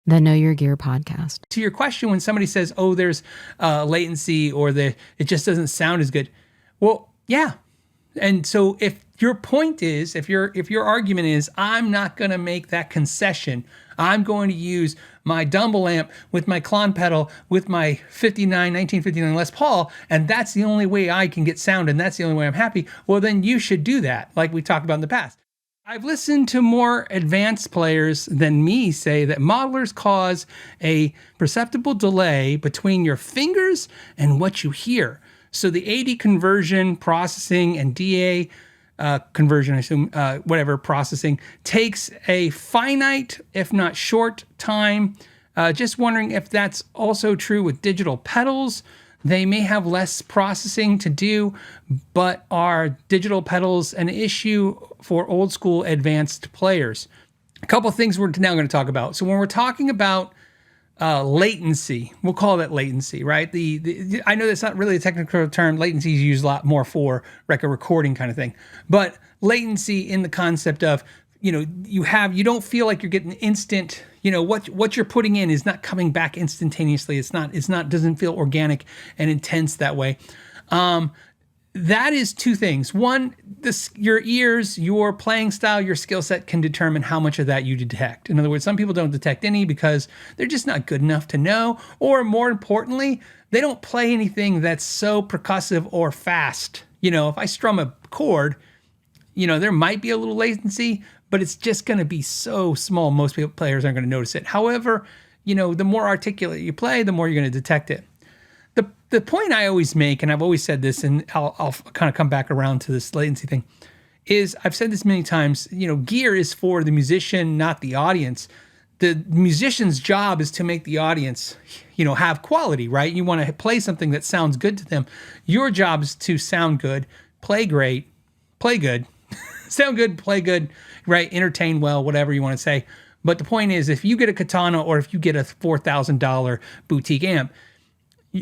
The Know Your Gear podcast. To your question, when somebody says, oh, there's latency or it just doesn't sound as good. Well, yeah. And so if your point is, if your argument is, I'm not going to make that concession, I'm going to use my Dumble amp with my Klon pedal with my 1959 Les Paul, and that's the only way I can get sound, and that's the only way I'm happy, well, then you should do that, like we talked about in the past. I've listened to more advanced players than me say that modelers cause a perceptible delay between your fingers and what you hear. So the AD conversion processing and DA conversion, I assume, whatever processing, takes a finite, if not short, time. Just wondering if that's also true with digital pedals. They may have less processing to do, but are digital pedals an issue for old school advanced players? A couple of things we're now going to talk about. So when we're talking about latency, we'll call that latency, right? I know that's not really a technical term. Latency is used a lot more for like a recording kind of thing, but latency in the concept of, you don't feel like you're getting instant, what you're putting in is not coming back instantaneously. Doesn't feel organic and intense that way. That is two things. One, your ears, your playing style, your skill set can determine how much of that you detect. In other words, some people don't detect any because they're just not good enough to know, or more importantly, they don't play anything that's so percussive or fast. If I strum a chord, there might be a little latency, but it's just going to be so small, most players aren't going to notice it. However, the more articulate you play, the more you're going to detect it. The point I always make, and I've always said this, and I'll kind of come back around to this latency thing, is I've said this many times, gear is for the musician, not the audience. The musician's job is to make the audience, have quality, right? You want to play something that sounds good to them. Your job is to sound good, play great, play good, sound good, play good, right? Entertain well, whatever you want to say. But the point is, if you get a Katana or if you get a $4,000 boutique amp,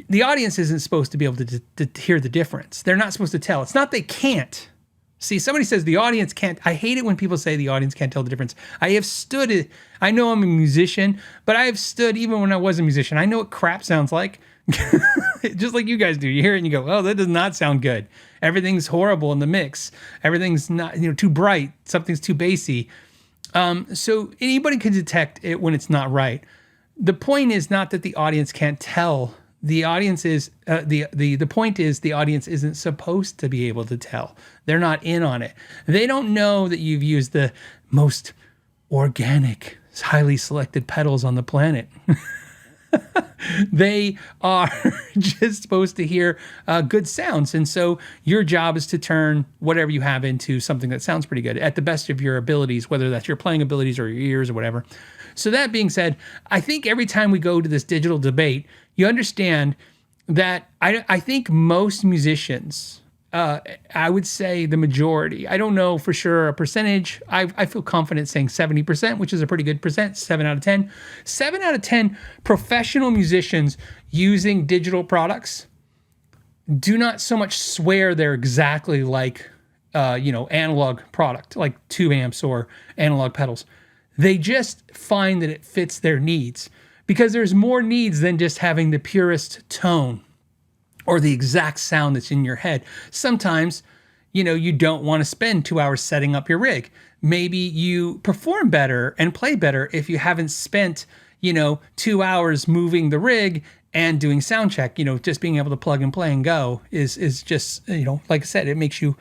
the audience isn't supposed to be able to hear the difference. They're not supposed to tell. It's not they can't. See, somebody says the audience can't. I hate it when people say the audience can't tell the difference. I have stood it. I know I'm a musician, but I have stood even when I was a musician. I know what crap sounds like. Just like you guys do. You hear it and you go, oh, that does not sound good. Everything's horrible in the mix. Everything's not, too bright. Something's too bassy. So anybody can detect it when it's not right. The point is not that the audience can't tell. The audience is the point is the audience isn't supposed to be able to tell. They're not in on it. They don't know that you've used the most organic, highly selected pedals on the planet. They are just supposed to hear good sounds. And so your job is to turn whatever you have into something that sounds pretty good at the best of your abilities, whether that's your playing abilities or your ears or whatever. So that being said, I think every time we go to this digital debate, you understand that I think most musicians, I would say the majority, I don't know for sure a percentage, I feel confident saying 70%, which is a pretty good percent, 7 out of 10. 7 out of 10 professional musicians using digital products do not so much swear they're exactly like, analog product, like tube amps or analog pedals. They just find that it fits their needs because there's more needs than just having the purest tone or the exact sound that's in your head. Sometimes, you don't want to spend 2 hours setting up your rig. Maybe you perform better and play better if you haven't spent, 2 hours moving the rig and doing sound check. Just being able to plug and play and go is just, like I said, it makes you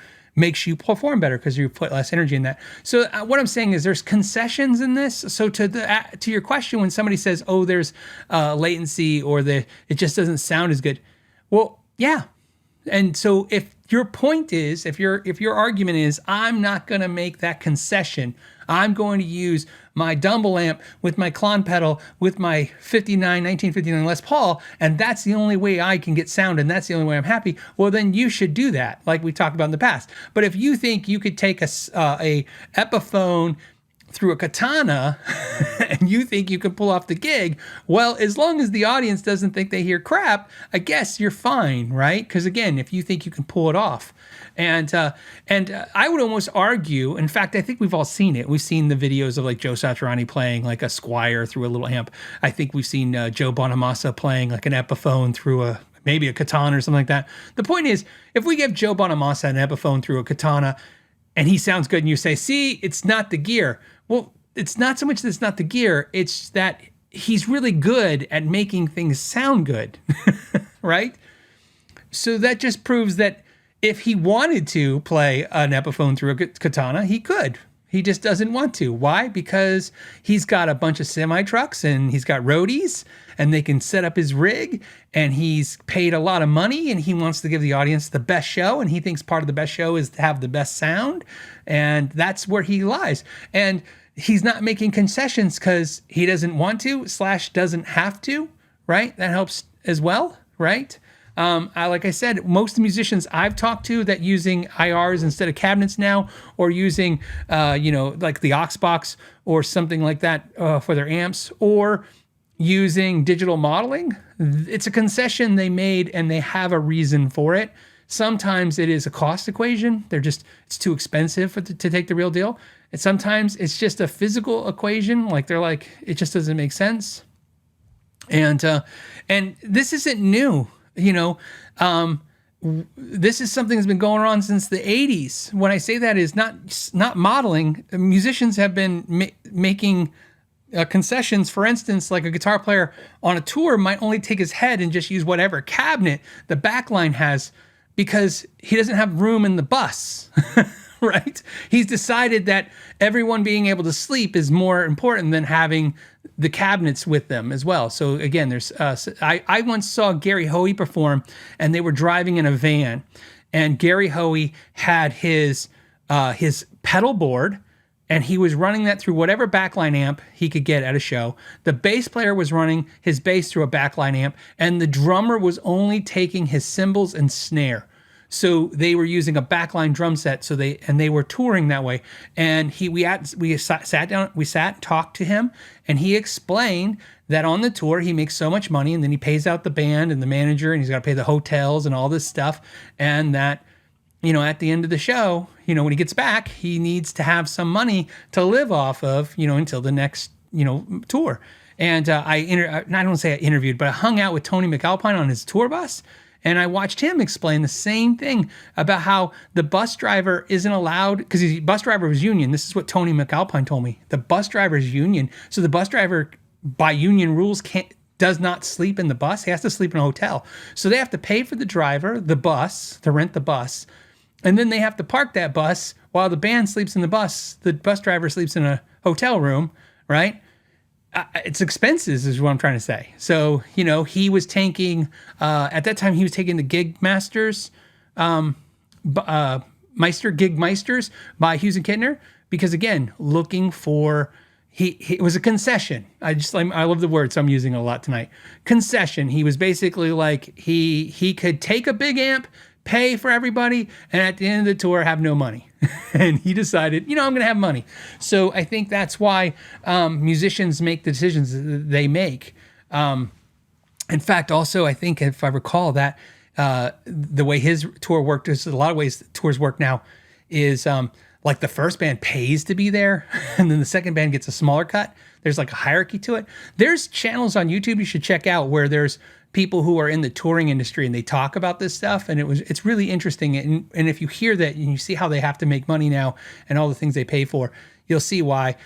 perform better because you put less energy in that. So what I'm saying is there's concessions in this. So to your question, when somebody says, oh, there's latency or it just doesn't sound as good. Well, yeah. And so if your point is, if your argument is, I'm not going to make that concession, I'm going to use my Dumble amp with my Klon pedal with my 1959 Les Paul, and that's the only way I can get sound, and that's the only way I'm happy, well, then you should do that, like we talked about in the past. But if you think you could take a Epiphone through a katana and you think you can pull off the gig, well, as long as the audience doesn't think they hear crap, I guess you're fine, right? Because again, if you think you can pull it off. And I would almost argue, in fact, I think we've all seen it. We've seen the videos of like Joe Satriani playing like a Squier through a little amp. I think we've seen Joe Bonamassa playing like an Epiphone through maybe a katana or something like that. The point is, if we give Joe Bonamassa an Epiphone through a katana and he sounds good and you say, see, it's not the gear. Well, it's not so much that it's not the gear, it's that he's really good at making things sound good, right? So that just proves that if he wanted to play an Epiphone through a katana, he could. He just doesn't want to. Why? Because he's got a bunch of semi-trucks and he's got roadies and they can set up his rig and he's paid a lot of money and he wants to give the audience the best show and he thinks part of the best show is to have the best sound, and that's where he lies. And he's not making concessions because he doesn't want to / doesn't have to, right? That helps as well, right? Like I said, most musicians I've talked to that using IRs instead of cabinets now, or using, like the aux box or something like that for their amps, or using digital modeling, it's a concession they made and they have a reason for it. Sometimes it is a cost equation. It's too expensive to take the real deal. And sometimes it's just a physical equation. Like they're like, it just doesn't make sense. And this isn't new. This is something that's been going on since the 80s. When I say that is not modeling, musicians have been making concessions. For instance, like a guitar player on a tour might only take his head and just use whatever cabinet the backline has because he doesn't have room in the bus, right? He's decided that everyone being able to sleep is more important than having the cabinets with them as well. So again, there's I once saw Gary Hoey perform, and they were driving in a van, and Gary Hoey had his pedal board, and he was running that through whatever backline amp he could get at a show. The bass player was running his bass through a backline amp, and the drummer was only taking his cymbals and snare. So they were using a backline drum set. So they were touring that way. And we sat down, talked to him, and he explained that on the tour he makes so much money, and then he pays out the band and the manager, and he's got to pay the hotels and all this stuff, and that at the end of the show, when he gets back, he needs to have some money to live off of, until the next tour. And I don't say I interviewed, but I hung out with Tony McAlpine on his tour bus. And I watched him explain the same thing about how the bus driver isn't allowed, because the bus driver was union. This is what Tony McAlpine told me. The bus driver is union. So the bus driver, by union rules, does not sleep in the bus. He has to sleep in a hotel. So they have to pay for the driver, the bus, to rent the bus. And then they have to park that bus while the band sleeps in the bus. The bus driver sleeps in a hotel room, right? It's expenses is what I'm trying to say. So, he was taking, at that time, he was taking the Gig Meisters by Hughes and Kittner, because again, looking for, it was a concession. I love the word, so I'm using it a lot tonight. Concession. He was basically like, he could take a big amp, pay for everybody, and at the end of the tour have no money. And he decided, I'm going to have money. So I think that's why musicians make the decisions they make. In fact, also, I think if I recall that the way his tour worked, is a lot of ways tours work now, is like the first band pays to be there, and then the second band gets a smaller cut. There's like a hierarchy to it. There's channels on YouTube you should check out where there's people who are in the touring industry and they talk about this stuff, and it's really interesting. And if you hear that and you see how they have to make money now and all the things they pay for, you'll see why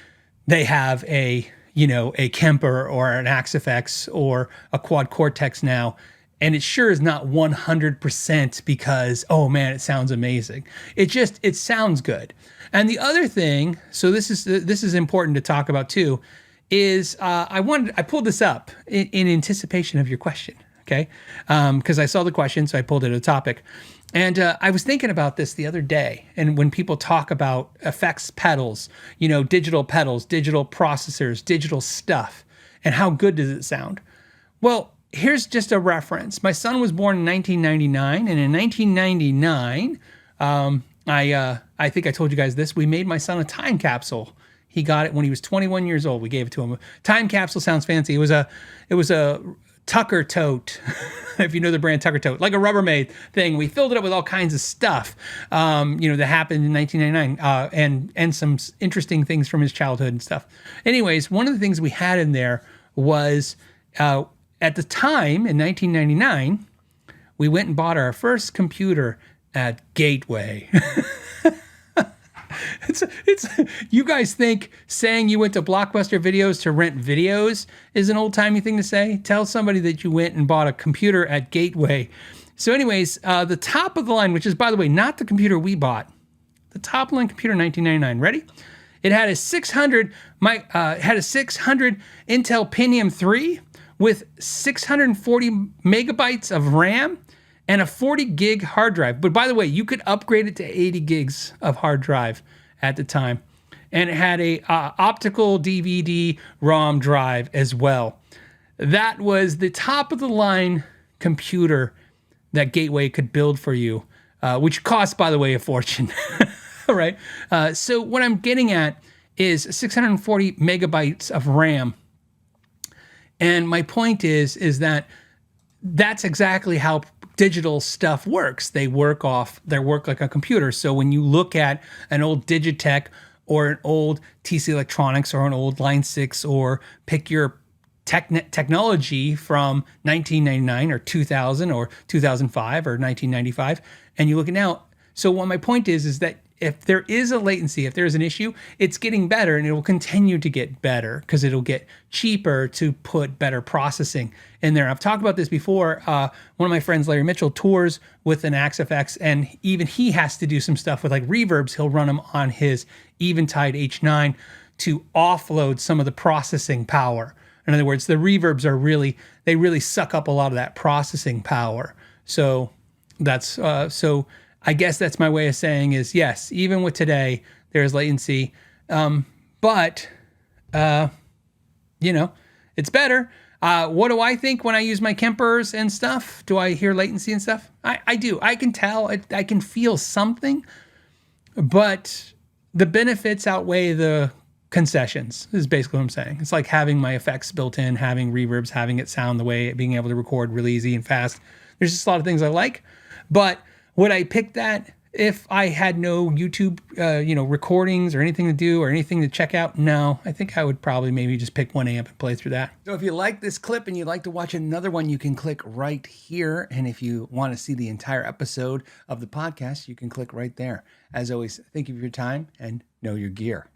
they have a Kemper or an Axe-FX or a Quad Cortex now. And it sure is not 100% because, oh man, it sounds amazing. It sounds good. And the other thing, so this is important to talk about too, is I pulled this up in anticipation of your question, okay? Because I saw the question, so I pulled it as a topic. And I was thinking about this the other day, and when people talk about effects pedals, digital pedals, digital processors, digital stuff, and how good does it sound? Well, here's just a reference. My son was born in 1999, and in 1999, I think I told you guys this, we made my son a time capsule. He got it when he was 21 years old. We gave it to him. Time capsule sounds fancy. It was a Tucker tote, if you know the brand Tucker tote, like a Rubbermaid thing. We filled it up with all kinds of stuff, that happened in 1999, and some interesting things from his childhood and stuff. Anyways, one of the things we had in there was, at the time in 1999, we went and bought our first computer at Gateway. It's you guys think saying you went to Blockbuster Videos to rent videos is an old-timey thing to say? Tell somebody that you went and bought a computer at Gateway. So anyways, the top of the line, which is, by the way, not the computer we bought, the top line computer in 1999. Ready? It had a 600 Intel Pentium 3 with 640 megabytes of RAM and a 40 gig hard drive. But by the way, you could upgrade it to 80 gigs of hard drive at the time. And it had a optical DVD ROM drive as well. That was the top of the line computer that Gateway could build for you, which cost, by the way, a fortune. All right. So what I'm getting at is 640 megabytes of RAM. And my point is that that's exactly how digital stuff works. They work like a computer. So when you look at an old Digitech or an old TC Electronics or an old Line 6, or pick your technology from 1999 or 2000 or 2005 or 1995, and you look at now. So what my point is that if there is a latency, if there's an issue, it's getting better, and it will continue to get better because it'll get cheaper to put better processing in there. I've talked about this before. One of my friends, Larry Mitchell, tours with an AXFX, and even he has to do some stuff with like reverbs. He'll run them on his Eventide H9 to offload some of the processing power. In other words, the reverbs they really suck up a lot of that processing power. So that's I guess that's my way of saying is, yes, even with today, there's latency. But it's better. What do I think when I use my Kempers and stuff? Do I hear latency and stuff? I do. I can tell. I can feel something. But the benefits outweigh the concessions, is basically what I'm saying. It's like having my effects built in, having reverbs, having it sound the way, being able to record really easy and fast. There's just a lot of things I like. But would I pick that if I had no YouTube, recordings or anything to do or anything to check out? No, I think I would probably maybe just pick one amp and play through that. So if you like this clip and you'd like to watch another one, you can click right here. And if you want to see the entire episode of the podcast, you can click right there. As always, thank you for your time and know your gear.